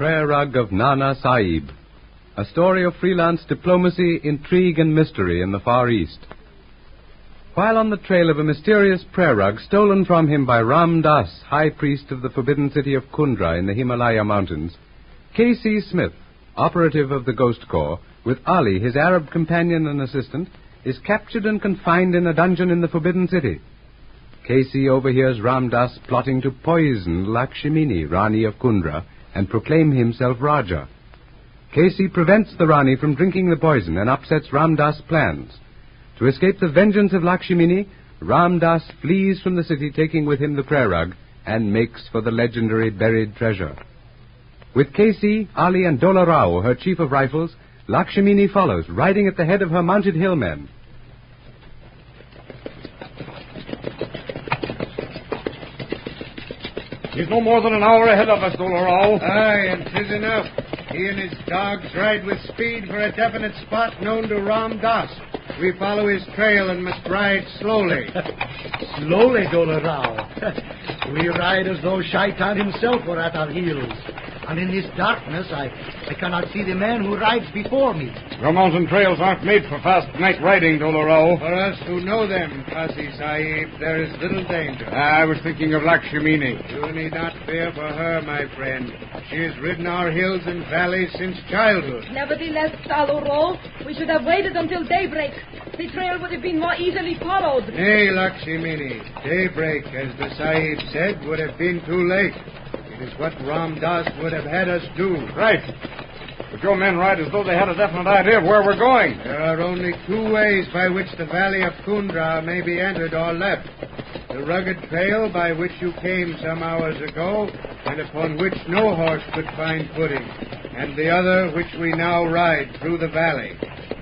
Prayer Rug of Nana Sieb, a story of freelance diplomacy, intrigue, and mystery in the Far East. While on the trail of a mysterious prayer rug stolen from him by Ram Das, high priest of the forbidden city of Kundra in the Himalaya mountains, K.C. Smith, operative of the Ghost Corps, with Ali, his Arab companion and assistant, is captured and confined in a dungeon in the forbidden city. K.C. overhears Ram Das plotting to poison Lakshmini, Rani of Kundra, and proclaim himself Raja. K.C. prevents the Rani from drinking the poison and upsets Ram Das' plans. To escape the vengeance of Lakshmini, Ram Das flees from the city, taking with him the prayer rug, and makes for the legendary buried treasure. With K.C., Ali, and Dola Rao, her chief of rifles, Lakshmini follows, riding at the head of her mounted hillmen. He's no more than an hour ahead of us, Dola Rao. Aye, and 'tis enough. He and his dogs ride with speed for a definite spot known to Ram Das. We follow his trail and must ride slowly. Slowly, Dola Rao. We ride as though Shaitan himself were at our heels. And in this darkness, I cannot see the man who rides before me. Your mountain trails aren't made for fast night riding, Dola Rao. For us who know them, Kasi Sahib, there is little danger. I was thinking of Lakshmini. You need not fear for her, my friend. She has ridden our hills and valleys since childhood. Nevertheless, Saluro, we should have waited until daybreak. The trail would have been more easily followed. Nay, Lakshmini, daybreak, as the Sahib said, would have been too late. It is what Ram Das would have had us do. Right. But your men ride as though they had a definite idea of where we're going. There are only two ways by which the valley of Kundra may be entered or left. The rugged trail by which you came some hours ago, and upon which no horse could find footing, and the other which we now ride through the valley.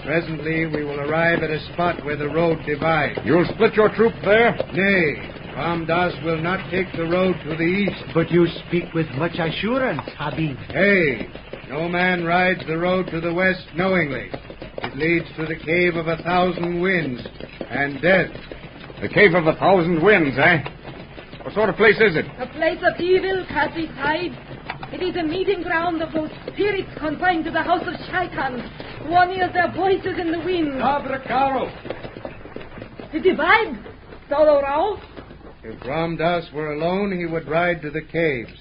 Presently we will arrive at a spot where the road divides. You'll split your troop there? Nay. Ram Das will not take the road to the east. But you speak with much assurance, Habib. Hey, no man rides the road to the west knowingly. It leads to the Cave of 1,000 Winds and death. The Cave of 1,000 Winds, eh? What sort of place is it? A place of evil, Kasi Sahib. It is a meeting ground of those spirits confined to the house of Shaitan. One hears their voices in the wind. Abrakaro. The divide, Dola Rao. If Ram Das were alone, he would ride to the caves.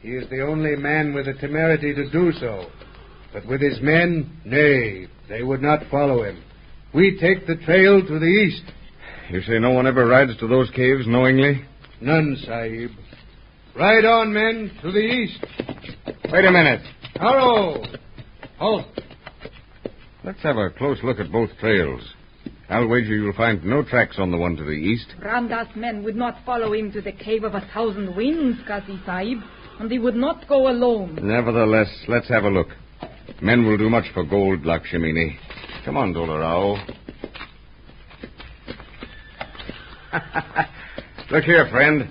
He is the only man with the temerity to do so. But with his men, nay, they would not follow him. We take the trail to the east. You say no one ever rides to those caves knowingly? None, Sahib. Ride on, men, to the east. Wait a minute. Hurro! Halt. Let's have a close look at both trails. I'll wager you'll find no tracks on the one to the east. Ram Das' men would not follow him to the Cave of 1,000 Winds, Kasi Sahib, and he would not go alone. Nevertheless, let's have a look. Men will do much for gold, Lakshmini. Come on, Dola Rao. Look here, friend.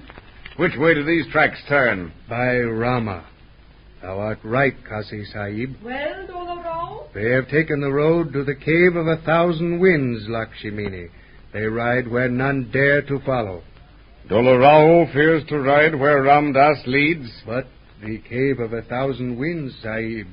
Which way do these tracks turn? By Rama. Thou art right, Kasi Sahib. Well, Dola Rao? They have taken the road to the Cave of 1,000 Winds, Lakshmini. They ride where none dare to follow. Dola Rao fears to ride where Ram Das leads. But the Cave of 1,000 Winds, Sahib,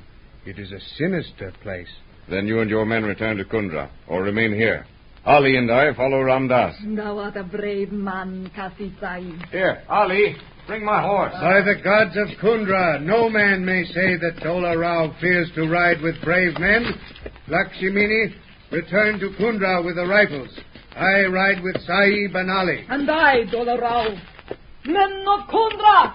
it is a sinister place. Then you and your men return to Kundra, or remain here. Ali and I follow Ram Das. Thou art a brave man, Kasi Sahib. Here, Ali, bring my horse. By the gods of Kundra, no man may say that Dola Rao fears to ride with brave men. Lakshmini, return to Kundra with the rifles. I ride with Sahib and Ali. And I, Dola Rao. Men of Kundra,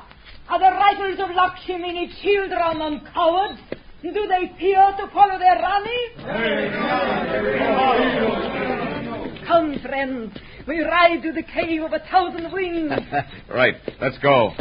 are the rifles of Lakshmini children and cowards? Do they fear to follow their Rani? Come, friends, we ride to the Cave of 1,000 Winds. Right, let's go.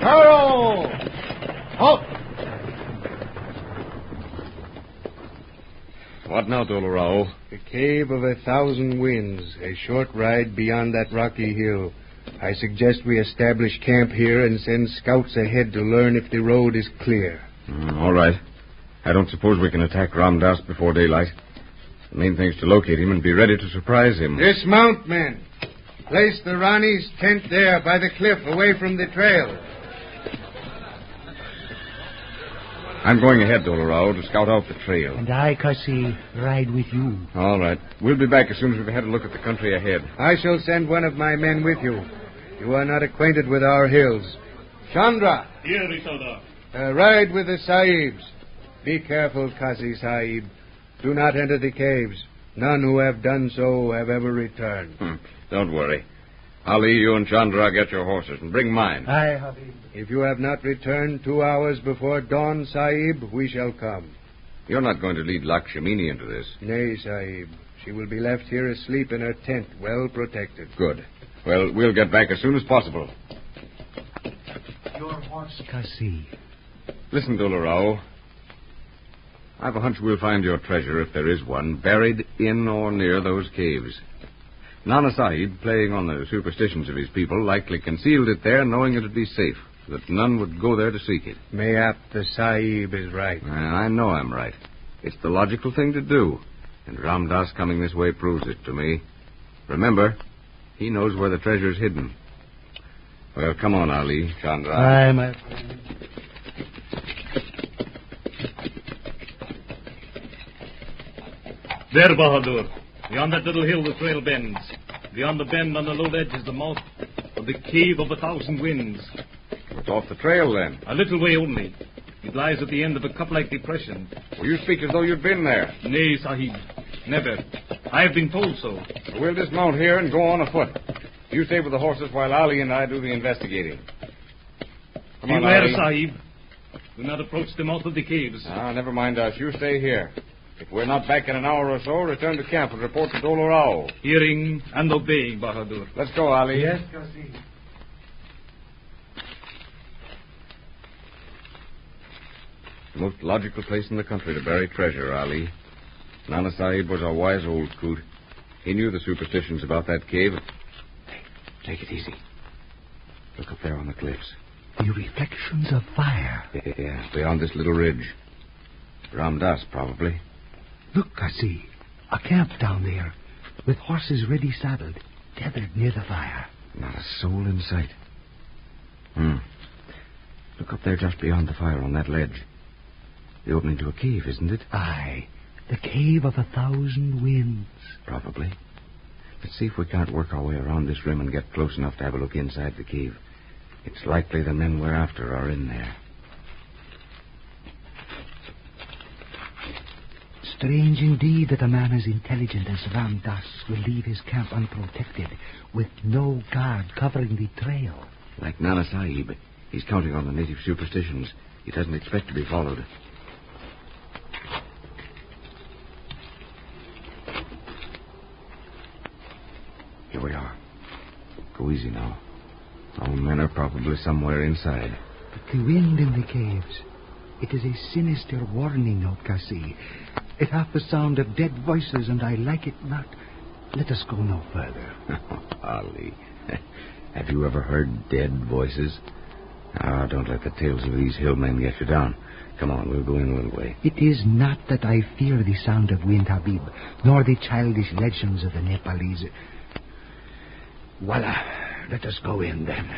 Hurro! Halt! Dolo Rao? The Cave of 1,000 Winds, a short ride beyond that rocky hill. I suggest we establish camp here and send scouts ahead to learn if the road is clear. All right. I don't suppose we can attack Ramdas before daylight. The main thing is to locate him and be ready to surprise him. Dismount, men. Place the Rani's tent there by the cliff, away from the trail. I'm going ahead, Dolo Rao, to scout out the trail. And I, Kasi, ride with you. All right. We'll be back as soon as we've had a look at the country ahead. I shall send one of my men with you. You are not acquainted with our hills. Chandra. Eerie, Sardar. Ride with the Sahibs. Be careful, Kasi Sahib. Do not enter the caves. None who have done so have ever returned. Don't worry. Ali, you and Chandra get your horses and bring mine. Aye, Habib. If you have not returned 2 hours before dawn, Sahib, we shall come. You're not going to lead Lakshmini into this. Nay, Sahib. She will be left here asleep in her tent, well protected. Good. Well, we'll get back as soon as possible. Your horse, Kasi. Listen, Dolo Rao. I've a hunch we'll find your treasure, if there is one, buried in or near those caves. Nana Sahib, playing on the superstitions of his people, likely concealed it there, knowing it'd be safe, so that none would go there to seek it. Mayhap the Sahib is right. I know I'm right. It's the logical thing to do, and Ramdas coming this way proves it to me. Remember, he knows where the treasure's hidden. Well, come on, Ali, Chandra. Aye, my friend. There, Bahadur. Beyond that little hill, the trail bends. Beyond the bend on the low ledge is the mouth of the Cave of 1,000 Winds. It's off the trail, then. A little way only. It lies at the end of a cup-like depression. Well, you speak as though you'd been there. Nay, Sahib. Never. I have been told so. So we'll dismount here and go on afoot. You stay with the horses while Ali and I do the investigating. Come on, Beware, Ali. Sahib. Do not approach the mouth of the caves. Never mind us. You stay here. If we're not back in an hour or so, return to camp and report to Dolo Rao. Hearing and obeying, Bahadur. Let's go, Ali. Yes, Kasi. The most logical place in the country to bury treasure, Ali. Nana Sahib was a wise old coot. He knew the superstitions about that cave. Hey, take it easy. Look up there on the cliffs. The reflections of fire. Yeah, beyond this little ridge. Ramdas, probably. Look, Kasi. A camp down there, with horses ready saddled, tethered near the fire. Not a soul in sight. Look up there just beyond the fire on that ledge. The opening to a cave, isn't it? Aye. The Cave of 1,000 Winds. Probably. Let's see if we can't work our way around this rim and get close enough to have a look inside the cave. It's likely the men we're after are in there. Strange indeed that a man as intelligent as Ramdas will leave his camp unprotected, with no guard covering the trail. Like Nana Sahib, he's counting on the native superstitions. He doesn't expect to be followed. Here we are. Go easy now. Our men are probably somewhere inside. But the wind in the caves, it is a sinister warning note, Kasi. It hath the sound of dead voices, and I like it not. Let us go no further. Ali, have you ever heard dead voices? Don't let the tales of these hillmen get you down. Come on, we'll go in a little way. It is not that I fear the sound of wind, Habib, nor the childish legends of the Nepalese. Voila, let us go in then.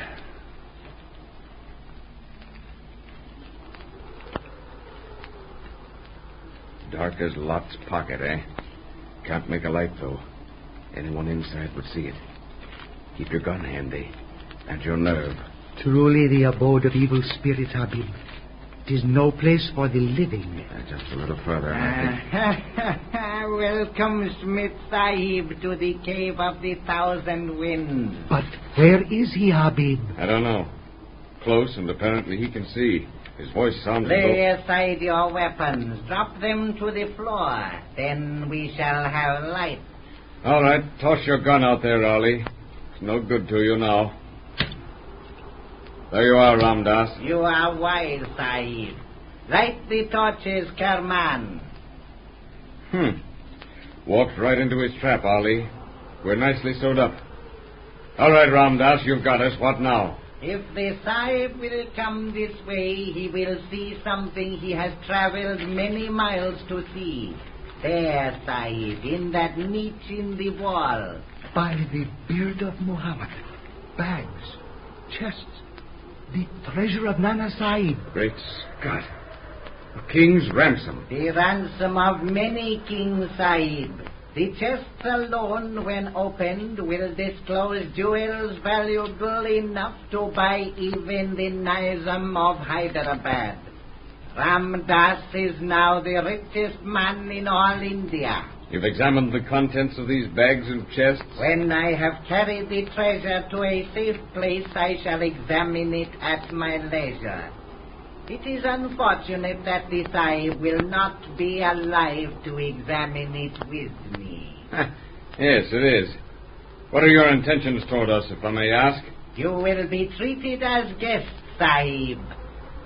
Dark as Lot's pocket, eh? Can't make a light, though. Anyone inside would see it. Keep your gun handy. And your nerve. Truly the abode of evil spirits, Habib. It is no place for the living. Just a little further, I think. Welcome, Smith Sahib, to the Cave of the 1,000 Winds. But where is he, Habib? I don't know. Close, and apparently he can see. His voice sounds Lay aside your weapons. Drop them to the floor. Then we shall have light. All right, toss your gun out there, Ali. It's no good to you now. There you are, Ramdas. You are wise, Sahib. Light the torches, Kerman. Walked right into his trap, Ali. We're nicely sewed up. All right, Ramdas, you've got us. What now? If the Sieb will come this way, he will see something he has traveled many miles to see. There, Sieb, in that niche in the wall. By the beard of Muhammad. Bags, chests, the treasure of Nana Sahib. Great Scott. A king's ransom. The ransom of many kings, Sahib. The chests alone, when opened, will disclose jewels valuable enough to buy even the Nizam of Hyderabad. Ramdas is now the richest man in all India. You've examined the contents of these bags and chests? When I have carried the treasure to a safe place, I shall examine it at my leisure. It is unfortunate that the Sahib will not be alive to examine it with me. Yes, it is. What are your intentions toward us, if I may ask? You will be treated as guests, Sahib.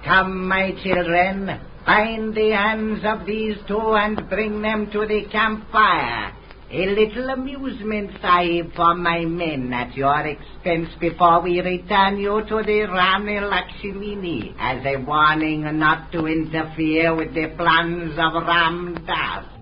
Come, my children, bind the hands of these two and bring them to the campfire. A little amusement, Sahib, for my men at your expense before we return you to the Rani Lakshmini as a warning not to interfere with the plans of Ramdas.